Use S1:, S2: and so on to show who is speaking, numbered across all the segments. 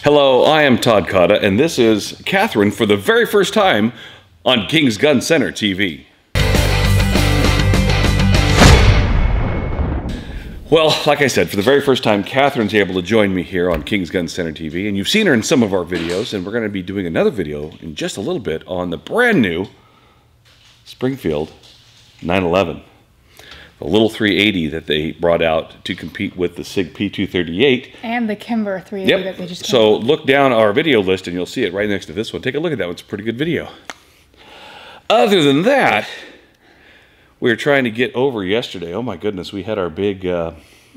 S1: Hello, I am Todd Cotta, and this is Katherine for the very first time on King's Gun Center TV. Well, like I said, for the very first time, Katherine's able to join me here on King's Gun Center TV, and you've seen her in some of our videos, and we're going to be doing another video in just a little bit on the brand new Springfield 911. The little 380 that they brought out to compete with the SIG P238.
S2: And the Kimber 380 that they just came
S1: So look down our video list and you'll see it right next to this one. Take a look at that one. It's a pretty good video. Other than that, we were trying to get over yesterday. Oh my goodness, we had our big...
S2: the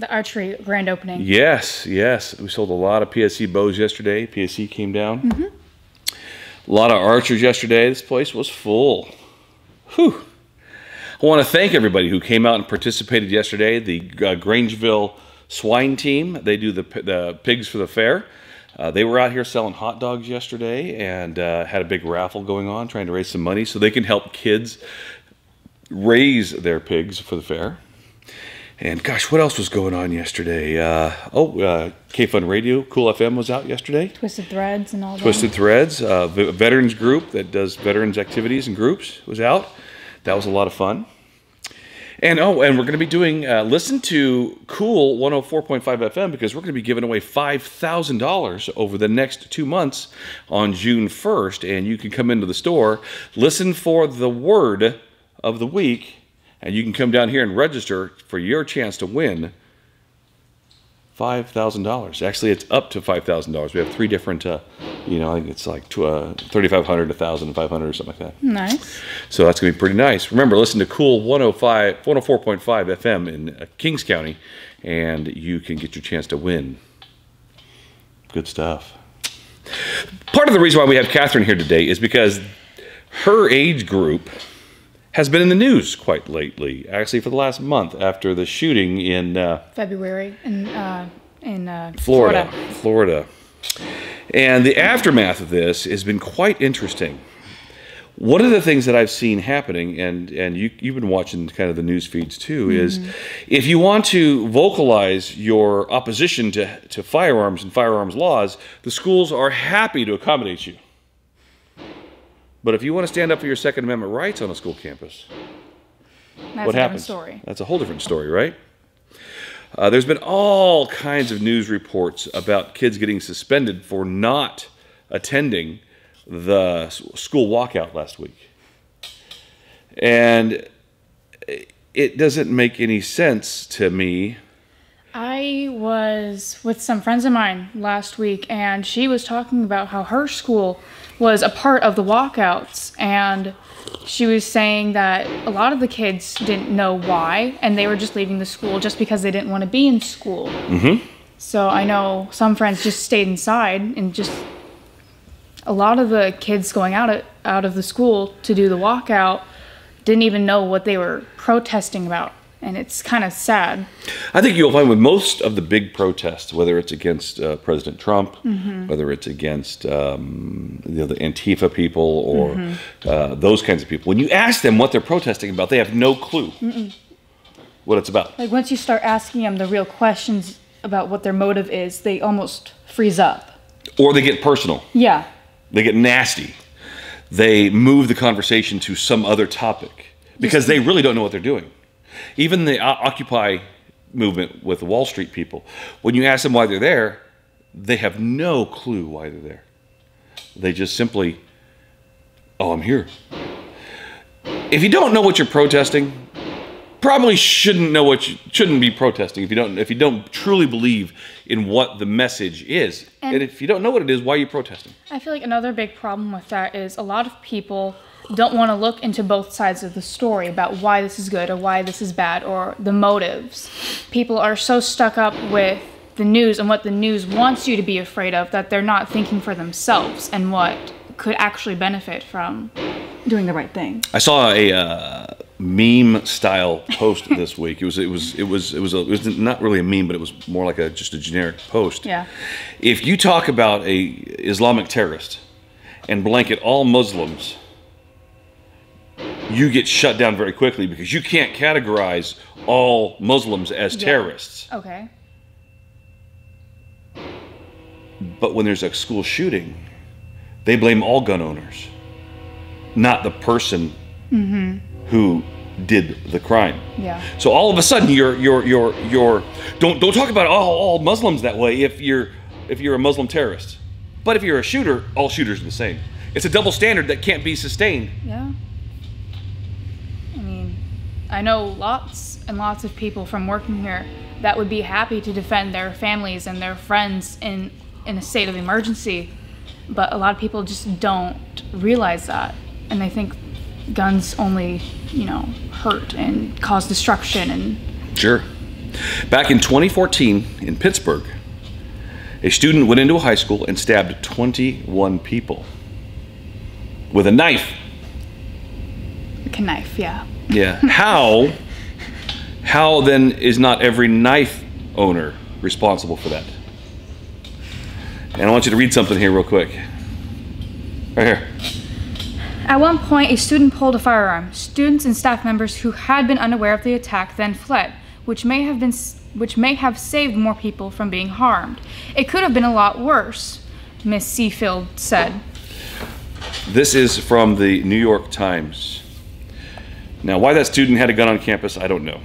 S2: archery grand opening.
S1: Yes, yes. We sold a lot of PSC bows yesterday. PSC came down. A lot of archers yesterday. This place was full. Whew. I want to thank everybody who came out and participated yesterday. The Grangeville swine team, they do the pigs for the fair. They were out here selling hot dogs yesterday and had a big raffle going on, trying to raise some money so they can help kids raise their pigs for the fair. And gosh, what else was going on yesterday? K-Fun Radio, Cool FM was out yesterday.
S2: Twisted Threads and all that.
S1: Twisted Threads, a veterans group that does veterans activities and groups was out. That was a lot of fun. And we're going to be doing, listen to Cool 104.5 FM because we're going to be giving away $5,000 over the next 2 months on June 1st. And you can come into the store, listen for the word of the week, and you can come down here and register for your chance to win $5,000. Actually, it's up to $5,000. We have three different, I think it's like 3,500, 1,000, 500 or something like that.
S2: Nice.
S1: So that's going to be pretty nice. Remember, listen to Cool 104.5 FM in Kings County, and you can get your chance to win. Good stuff. Part of the reason why we have Katherine here today is because her age group has been in the news quite lately, actually for the last month after the shooting in
S2: February in
S1: Florida. And the aftermath of this has been quite interesting. One of the things that I've seen happening, and you've been watching kind of the news feeds too, is if you want to vocalize your opposition to firearms and firearms laws, the schools are happy to accommodate you. But if you want to stand up for your Second Amendment rights on a school campus, what happens?
S2: Story.
S1: That's a whole different story, right? There's been all kinds of news reports about kids getting suspended for not attending the school walkout last week. And it doesn't make any sense to me.
S2: I was with some friends of mine last week, and she was talking about how her school was a part of the walkouts, and she was saying that a lot of the kids didn't know why, and they were just leaving the school just because they didn't want to be in school. So I know some friends just stayed inside, and just a lot of the kids going out of the school to do the walkout didn't even know what they were protesting about. And it's kind of sad.
S1: I think you'll find with most of the big protests, whether it's against President Trump, whether it's against the Antifa people or those kinds of people, when you ask them what they're protesting about, they have no clue what it's about.
S2: Like once you start asking them the real questions about what their motive is, they almost freeze up.
S1: Or they get personal.
S2: Yeah.
S1: They get nasty. They move the conversation to some other topic because they really don't know what they're doing. Even the Occupy movement with the Wall Street people, when you ask them why they're there, they have no clue why they're there. They just simply, oh, I'm here. If you don't know what you're protesting, probably shouldn't be protesting if you don't truly believe in what the message is. And if you don't know what it is, why are you protesting?
S2: I feel like another big problem with that is a lot of people don't want to look into both sides of the story about why this is good or why this is bad or the motives. People are so stuck up with the news and what the news wants you to be afraid of that they're not thinking for themselves and what could actually benefit from doing the right thing.
S1: I saw a meme style post this week. It was not really a meme, but it was more like just a generic post.
S2: Yeah.
S1: If you talk about a Islamic terrorist and blanket all Muslims, you get shut down very quickly because you can't categorize all Muslims as terrorists.
S2: Okay.
S1: But when there's a school shooting, they blame all gun owners, not the person who did the crime.
S2: Yeah.
S1: So all of a sudden, you're don't talk about all Muslims that way if you're a Muslim terrorist. But if you're a shooter, all shooters are the same. It's a double standard that can't be sustained.
S2: Yeah. I mean, I know lots and lots of people from working here that would be happy to defend their families and their friends in a state of emergency, but a lot of people just don't realize that, and they think guns only, hurt and cause destruction. And
S1: Sure. Back in 2014 in Pittsburgh, a student went into a high school and stabbed 21 people with a knife.
S2: a knife, yeah.
S1: Yeah. How then is not every knife owner responsible for that? And I want you to read something here real quick. Right here.
S2: At one point, a student pulled a firearm. Students and staff members who had been unaware of the attack then fled, which may have saved more people from being harmed. It could have been a lot worse, Miss Seafield said.
S1: This is from the New York Times. Now, why that student had a gun on campus, I don't know.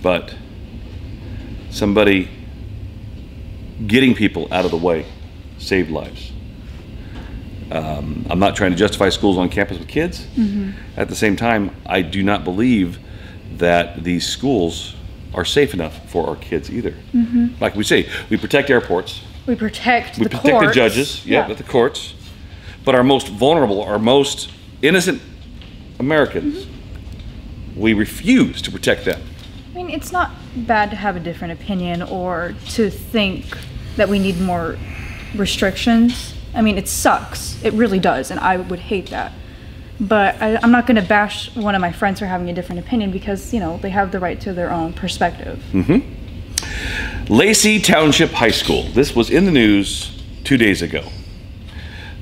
S1: But somebody getting people out of the way saved lives. I'm not trying to justify schools on campus with kids. Mm-hmm. At the same time, I do not believe that these schools are safe enough for our kids either. Mm-hmm. Like we say, we protect airports.
S2: We protect the courts.
S1: We protect the judges, at the courts. But our most vulnerable, our most innocent Americans, we refuse to protect them.
S2: I mean, it's not bad to have a different opinion or to think that we need more restrictions. I mean, it sucks. It really does, and I would hate that. But I'm not going to bash one of my friends for having a different opinion because, they have the right to their own perspective.
S1: Mm-hmm. Lacey Township High School. This was in the news 2 days ago.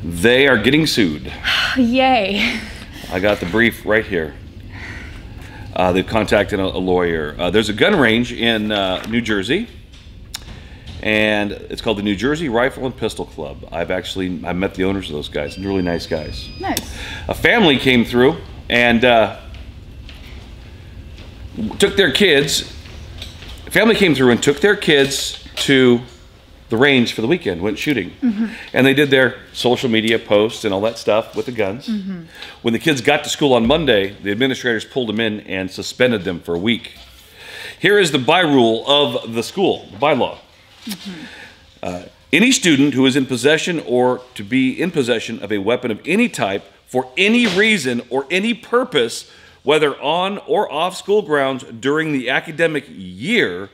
S1: They are getting sued.
S2: Yay.
S1: I got the brief right here. They've contacted a lawyer. There's a gun range in New Jersey, and it's called the New Jersey Rifle and Pistol Club. I've met the owners of those guys. They're really nice guys.
S2: Nice.
S1: A family came through and took their kids. A family came through and took their kids to the range for the weekend, went shooting. Mm-hmm. And they did their social media posts and all that stuff with the guns. Mm-hmm. When the kids got to school on Monday, the administrators pulled them in and suspended them for a week. Here is the by-rule of the school, the bylaw. Mm-hmm. Any student who is in possession or to be in possession of a weapon of any type for any reason or any purpose, whether on or off school grounds during the academic year,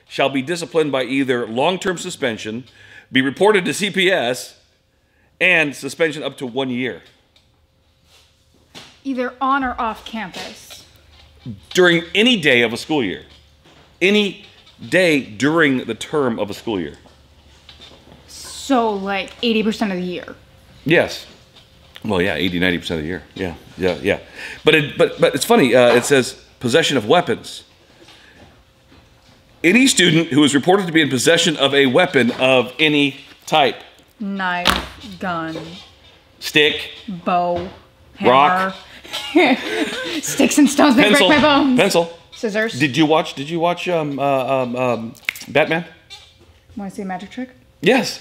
S1: shall be disciplined by either long-term suspension, be reported to CPS, and suspension up to 1 year.
S2: Either on or off campus.
S1: During any day of a school year. Any day during the term of a school year.
S2: So, like 80% of the year.
S1: Yes. Well, yeah, 80-90% of the year. Yeah. But it's funny. It says possession of weapons. Any student who is reported to be in possession of a weapon of any type.
S2: Knife, gun.
S1: Stick.
S2: Bow.
S1: Rock.
S2: Hammer. Sticks and stones may break my bones.
S1: Pencil.
S2: Scissors.
S1: Did you watch Batman?
S2: Want to see a magic trick?
S1: Yes.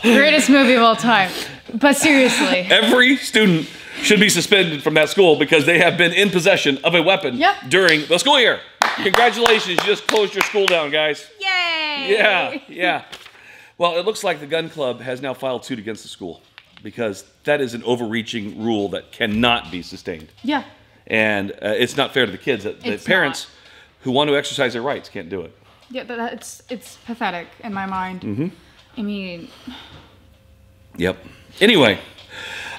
S2: Greatest movie of all time. But seriously.
S1: Every student should be suspended from that school because they have been in possession of a weapon during the school year. Congratulations, you just closed your school down, guys.
S2: Yay!
S1: Yeah. Well, it looks like the gun club has now filed suit against the school because that is an overreaching rule that cannot be sustained.
S2: Yeah.
S1: And it's not fair to the kids. The parents who want to exercise their rights can't do it.
S2: Yeah, but it's pathetic in my mind.
S1: Mm-hmm.
S2: I mean...
S1: Yep. Anyway,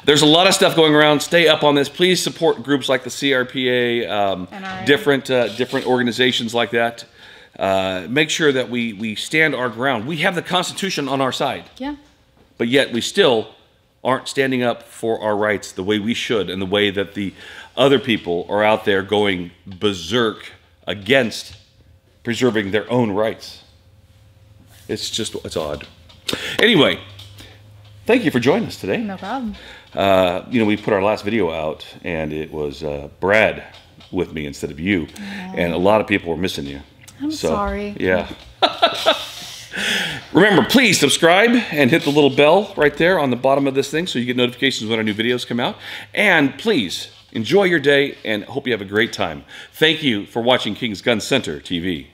S1: there's a lot of stuff going around. Stay up on this. Please support groups like the CRPA, different organizations like that. Make sure that we stand our ground. We have the Constitution on our side.
S2: Yeah.
S1: But yet we still aren't standing up for our rights the way we should and the way that the other people are out there going berserk against preserving their own rights. It's odd. Anyway, thank you for joining us today.
S2: No problem.
S1: We put our last video out, and it was Brad with me instead of you, and a lot of people were missing you.
S2: I'm sorry.
S1: Yeah. Remember, please subscribe and hit the little bell right there on the bottom of this thing so you get notifications when our new videos come out. And please enjoy your day and hope you have a great time. Thank you for watching King's Gun Center TV.